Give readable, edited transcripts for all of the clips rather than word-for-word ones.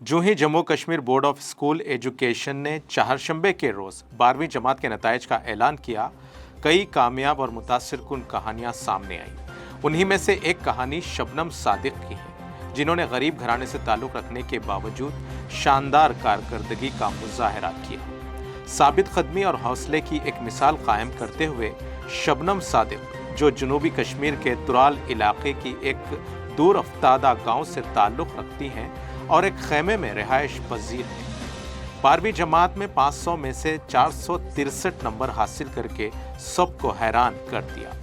जो ही Jammu Kashmir board of school education ने चारशंबे के रोज़ 12वीं जमात के नताइज का ऐलान किया, कई कामयाब और मुतासिरकुन कहानियां सामने आई। उन्हीं में से एक कहानी शबनम सादिक की है, जिन्होंने गरीब घराने से ताल्लुक़ रखने के बावजूद शानदार कारकर्दगी का मुजाहरा किया। साबित कदमी और हौसले की एक मिसाल कायम करते हुए शबनम सादिक, जो जनूबी कश्मीर के तुराल इलाके की एक दूर अफ्तादा गाँव से ताल्लुक़ रखती हैं और एक खेमे में रिहाइश पजीर है, 12वीं जमात में 500 में से 463 नंबर हासिल करके सबको हैरान कर दिया।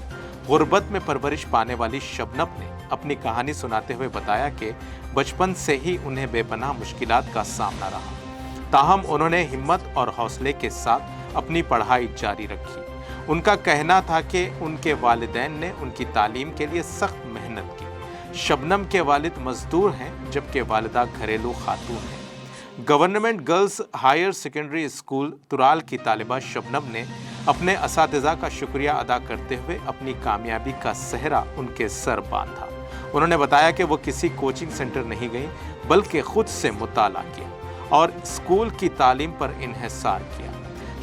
गुर्बत में परवरिश पाने वाली शबनम ने अपनी कहानी सुनाते हुए बताया कि बचपन से ही उन्हें बेपनाह मुश्किलात का सामना रहा, ताहम उन्होंने हिम्मत और हौसले के साथ अपनी पढ़ाई जारी रखी। उनका कहना था कि उनके वालिदैन ने उनकी तालीम के लिए सख्त मेहनत की। शबनम के वालिद मजदूर हैं, जबकि वालिदा घरेलू खातून हैं। Government girls higher secondary school तुराल की तालिबा शबनम ने अपने असातिज़ा का शुक्रिया अदा करते हुए अपनी कामयाबी का सेहरा उनके सर बांधा। उन्होंने बताया कि वो किसी कोचिंग सेंटर नहीं गई, बल्कि खुद से मुताला किया और स्कूल की तालीम पर इन्हिसार किया।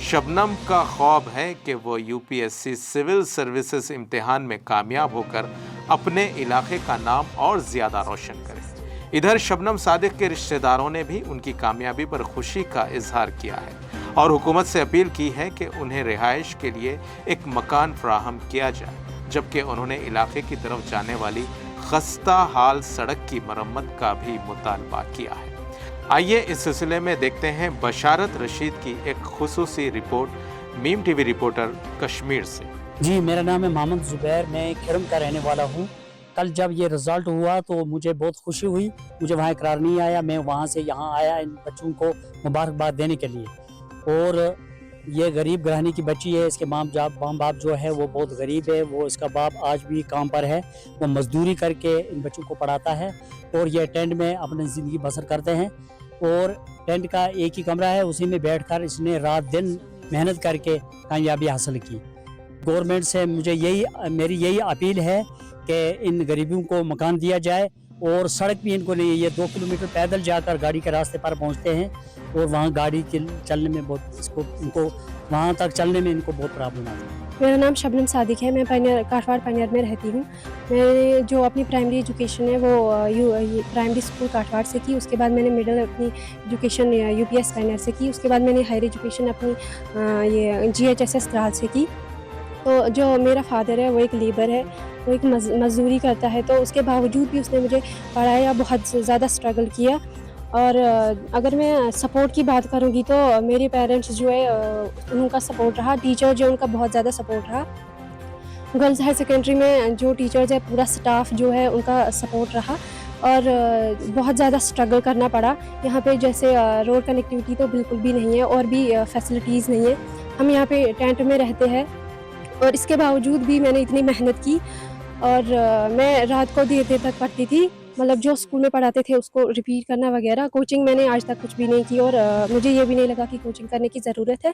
शबनम का ख्वाब है कि वो यूपीएससी सिविल सर्विसेज इम्तिहान में कामयाब होकर अपने इलाके का नाम और ज़्यादा रोशन करें। इधर शबनम सादिक के रिश्तेदारों ने भी उनकी कामयाबी पर खुशी का इजहार किया है और हुकूमत से अपील की है कि उन्हें रिहाइश के लिए एक मकान फराहम किया जाए, जबकि उन्होंने इलाके की तरफ जाने वाली खस्ता हाल सड़क की मरम्मत का भी मुतालबा किया है। आइए इस सिलसिले में देखते हैं बशारत रशीद की एक खुसूसी report Meem TV reporter Kashmir से। जी, मेरा नाम है मोहम्मद ज़ुबैर, मैं खिरम का रहने वाला हूँ। कल जब ये रिज़ल्ट हुआ तो मुझे बहुत खुशी हुई। मुझे वहाँ इकरार नहीं आया, मैं वहाँ से यहाँ आया इन बच्चों को मुबारकबाद देने के लिए। और ये गरीब घराने की बच्ची है, इसके माँ बाप जो है वो बहुत गरीब है। वो इसका बाप आज भी काम पर है, वो मज़दूरी करके इन बच्चों को पढ़ाता है और ये टेंट में अपनी ज़िंदगी बसर करते हैं। और टेंट का एक ही कमरा है, उसी में बैठकर इसने रात दिन मेहनत करके कामयाबी हासिल की। गवर्नमेंट से मेरी यही अपील है कि इन गरीबों को मकान दिया जाए और सड़क भी इनको नहीं। ये 2 किलोमीटर पैदल जाकर गाड़ी के रास्ते पर पहुंचते हैं और वहाँ गाड़ी के चलने में इनको वहाँ तक चलने में इनको बहुत प्रॉब्लम आती है। मेरा नाम शबनम सादिक है, मैं काठवाड़ पनियर में रहती हूँ। मैंने जो अपनी प्राइमरी एजुकेशन है वो प्राइमरी स्कूल काठवाड़ से की। उसके बाद मैंने मिडिल अपनी एजुकेशन यूपीएस पनियर से की। उसके बाद मैंने हायर एजुकेशन अपनी ये GHSS त्राल से की। तो जो मेरा फादर है वो एक लेबर है, वो एक मज़दूरी करता है, तो उसके बावजूद भी उसने मुझे पढ़ाया, बहुत ज़्यादा स्ट्रगल किया। और अगर मैं सपोर्ट की बात करूँगी तो मेरे पेरेंट्स जो है उनका सपोर्ट रहा, टीचर जो उनका बहुत ज़्यादा सपोर्ट रहा। गर्ल्स हायर सेकेंडरी में जो टीचर्स है, पूरा स्टाफ जो है उनका सपोर्ट रहा और बहुत ज़्यादा स्ट्रगल करना पड़ा। यहाँ पे जैसे रोड कनेक्टिविटी तो बिल्कुल भी नहीं है और भी फैसिलिटीज़ नहीं है। हम यहाँ पे टेंट में रहते हैं और इसके बावजूद भी मैंने इतनी मेहनत की और मैं रात को देर देर तक पढ़ती थी। मतलब जो स्कूल में पढ़ाते थे उसको रिपीट करना वगैरह। कोचिंग मैंने आज तक कुछ भी नहीं की और मुझे ये भी नहीं लगा कि कोचिंग करने की ज़रूरत है।